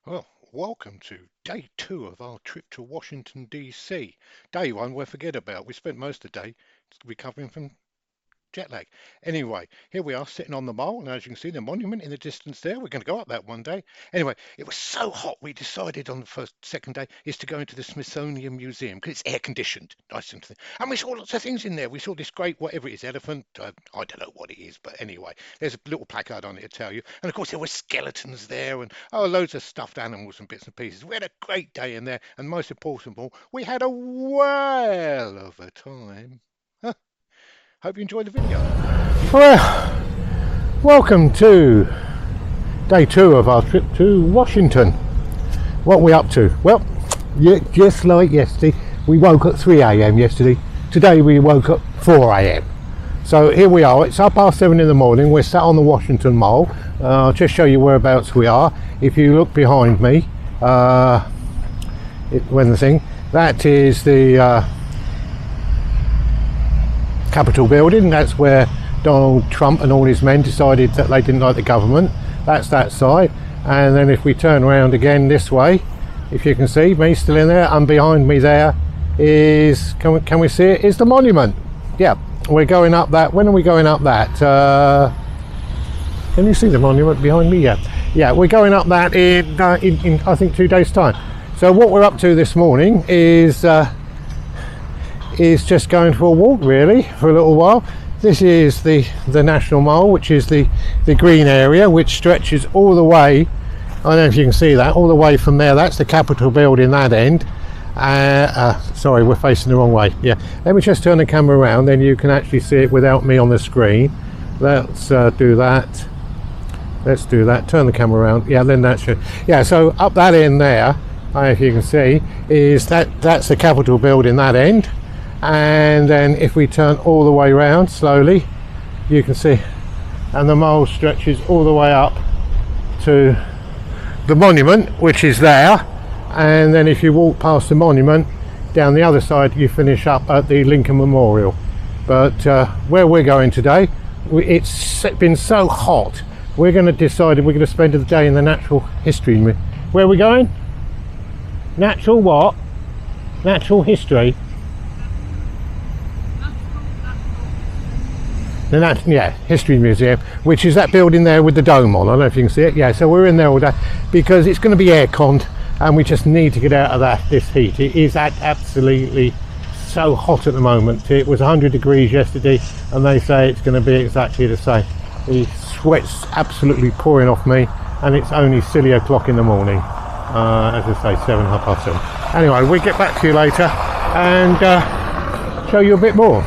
Well, welcome to day two of our trip to Washington, D.C. Day one we'll forget about. We spent most of the day recovering from jet lag. Anyway, here we are sitting on the mole, and as you can see, the monument in the distance there. We're going to go up that one day. Anyway, it was so hot, we decided on the second day, is to go into the Smithsonian Museum because it's air conditioned, nice and thing. And we saw lots of things in there. We saw this great, whatever it is, elephant. I don't know what it is, but anyway, there's a little placard on it to tell you. And of course, there were skeletons there, and loads of stuffed animals and bits and pieces. We had a great day in there, and most important of all, we had a whale of a time. Hope you enjoyed the video. Well, welcome to day two of our trip to Washington. What are we up to? Well, just like yesterday, we woke at 3 a.m. yesterday. Today we woke up 4 a.m. So here we are. It's 7:30 in the morning. We're sat on the Washington Mall. I'll just show you whereabouts we are. If you look behind me, that is the Capitol building. That's where Donald Trump and all his men decided that they didn't like the government. That's that side. And then if we turn around again this way, if you can see me still in there, and behind me there is, can we see it, is the monument. Yeah, we're going up that. When are we going up that? Can you see the monument behind me? Yeah, we're going up that in I think 2 days time. So what we're up to this morning is just going for a walk, really, for a little while. This is the National Mall, which is the green area, which stretches all the way, I don't know if you can see that, all the way from there. That's the Capitol building, that end. Sorry, we're facing the wrong way. Yeah, let me just turn the camera around, then you can actually see it without me on the screen. Let's do that. Let's do that. Turn the camera around. Yeah, then that should. Yeah, so up that end there, I don't know if you can see, is that's the Capitol building, that end. And then if we turn all the way around slowly, you can see, and the mall stretches all the way up to the monument, which is there. And then if you walk past the monument down the other side, you finish up at the Lincoln Memorial. But where we're going today, it's been so hot, we're going to decide we're going to spend the day in the Natural History Museum. Where are we going? Natural what? Natural History. History Museum, which is that building there with the dome on. I don't know if you can see it. Yeah, so we're in there all day because it's going to be air-conned, and we just need to get out of this heat. It is absolutely so hot at the moment. It was 100 degrees yesterday, and they say it's going to be exactly the same. The sweat's absolutely pouring off me, and it's only silly o'clock in the morning. As I say, 7:30. Anyway, we'll get back to you later and show you a bit more.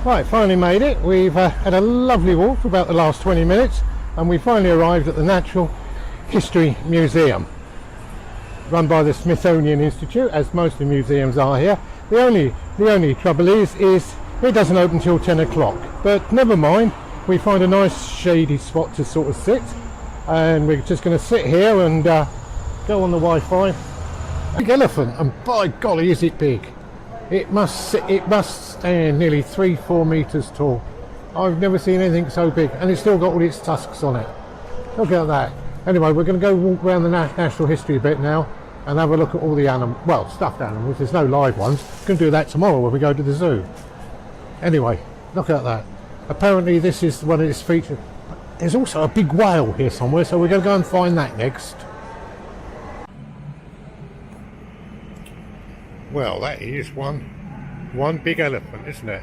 Right, finally made it. We've had a lovely walk for about the last 20 minutes, and we finally arrived at the Natural History Museum, run by the Smithsonian Institute, as most of the museums are here. The only trouble is it doesn't open till 10 o'clock, but never mind. We find a nice shady spot to sort of sit, and we're just going to sit here and go on the Wi-Fi. Big elephant, and by golly is it big. It must stand nearly 3-4 meters tall. I've never seen anything so big, and it's still got all its tusks on it. Look at that. Anyway, we're going to go walk around the natural history bit now and have a look at all the stuffed animals. There's no live ones. We're going to do that tomorrow when we go to the zoo. Anyway, look at that. Apparently this is one of its features. There's also a big whale here somewhere, so we're going to go and find that next. Well, that is one big elephant, isn't it?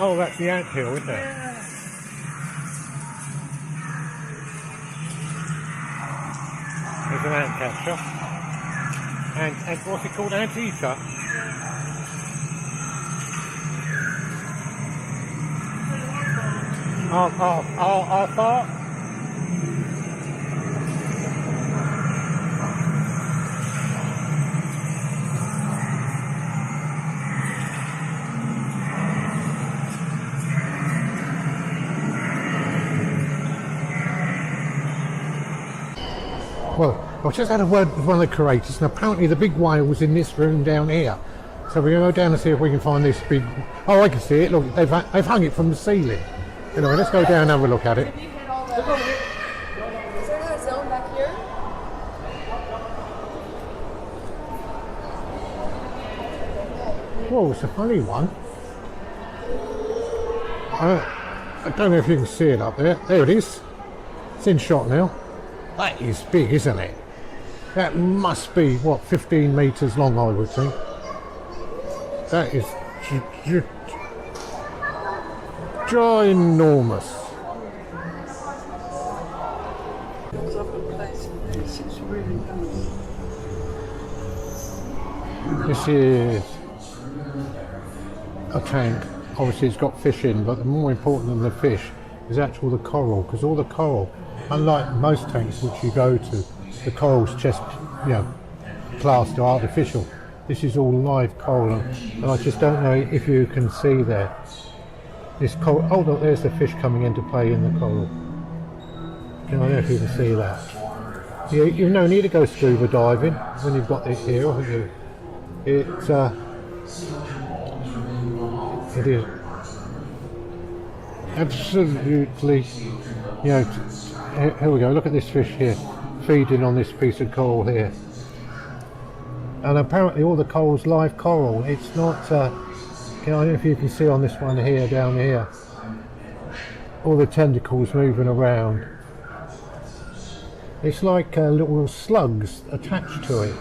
Oh, that's the anthill, isn't it? Yeah. There's an ant catcher. And what's it called? Anteater? Yeah. I thought. Well, I've just had a word with one of the curators, and apparently the big whale was in this room down here. So we're going to go down and see if we can find this big... Oh, I can see it. Look, they've hung it from the ceiling. Anyway, let's go down and have a look at it. Have you hit all the... Is there another zone back here? Whoa, it's a funny one. I don't know if you can see it up there. There it is. It's in shot now. That is big, isn't it? That must be, what, 15 metres long, I would think. That is ginormous. This is a tank. Obviously it's got fish in, but more important than the fish is actually the coral, because all the coral, unlike most tanks which you go to, the coral's just, classed or artificial. This is all live coral, and I just don't know if you can see there. This coral, oh look, there's the fish coming into play in the coral. I don't know if you can see that. You no need to go scuba diving when you've got this here, haven't you? It is absolutely, here we go, look at this fish here, feeding on this piece of coral here. And apparently all the coral's live coral, it's not, I don't know if you can see on this one here, down here, all the tentacles moving around. It's like little slugs attached to it.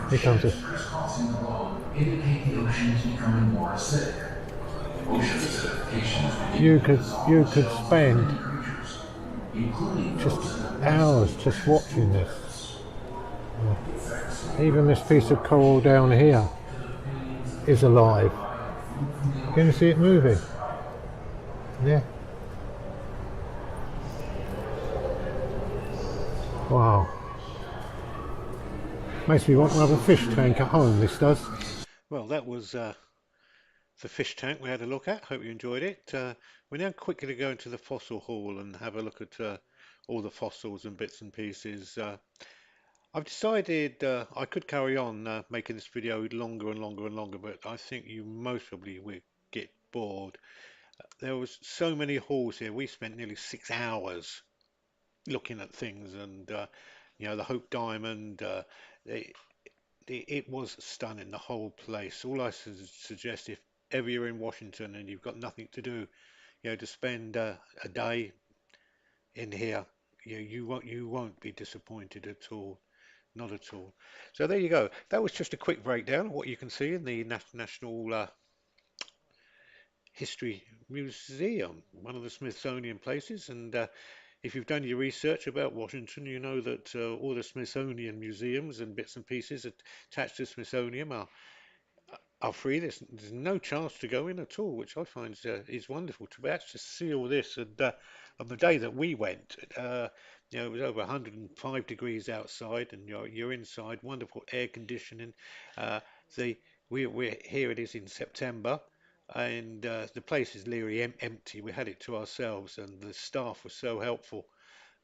Here comes it. You could spend just hours just watching this. Even this piece of coral down here is alive. Can you see it moving? Yeah. Wow. Makes me want to have a fish tank at home, this does. Well, that was the fish tank we had a look at. Hope you enjoyed it. We're now quickly to go into the fossil hall and have a look at all the fossils and bits and pieces. I've decided I could carry on making this video longer and longer and longer, but I think you most probably will get bored. There was so many halls here. We spent nearly 6 hours looking at things, and the Hope Diamond. It, it was stunning, the whole place. All I suggest, if ever you're in Washington and you've got nothing to do, to spend a day in here, you won't be disappointed at all. Not at all. So there you go. That was just a quick breakdown of what you can see in the National History Museum, one of the Smithsonian places. And if you've done your research about Washington, you know that all the Smithsonian museums and bits and pieces attached to Smithsonian are free. There's no charge to go in at all, which I find is wonderful to be able to see all this. And on the day that we went, it was over 105 degrees outside, and you're inside, wonderful air conditioning. Uh, the we're here. It is in September, and the place is nearly empty. We had it to ourselves, and the staff were so helpful.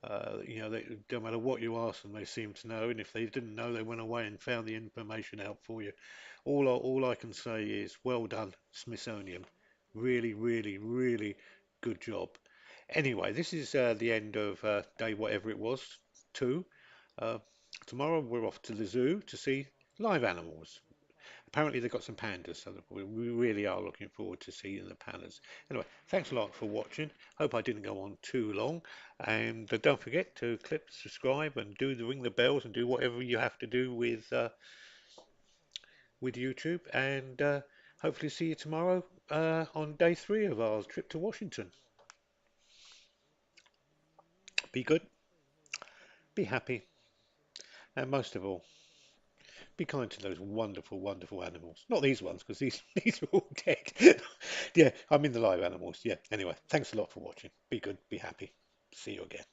They don't matter what you ask them, they seem to know, and if they didn't know, they went away and found the information out for you. All I can say is well done, Smithsonian. Really, really, really good job. Anyway, this is the end of day whatever it was, 2. Uh, Tomorrow we're off to the zoo to see live animals. Apparently they've got some pandas, so we really are looking forward to seeing the pandas. Anyway, thanks a lot for watching. Hope I didn't go on too long. And don't forget to click subscribe and do the ring the bells and do whatever you have to do with with YouTube, and hopefully see you tomorrow on day 3 of our trip to Washington. Be good, be happy, and most of all, be kind to those wonderful, wonderful animals. Not these ones, because these these are all dead. Yeah, I mean the live animals. Yeah. Anyway, thanks a lot for watching. Be good, be happy. See you again.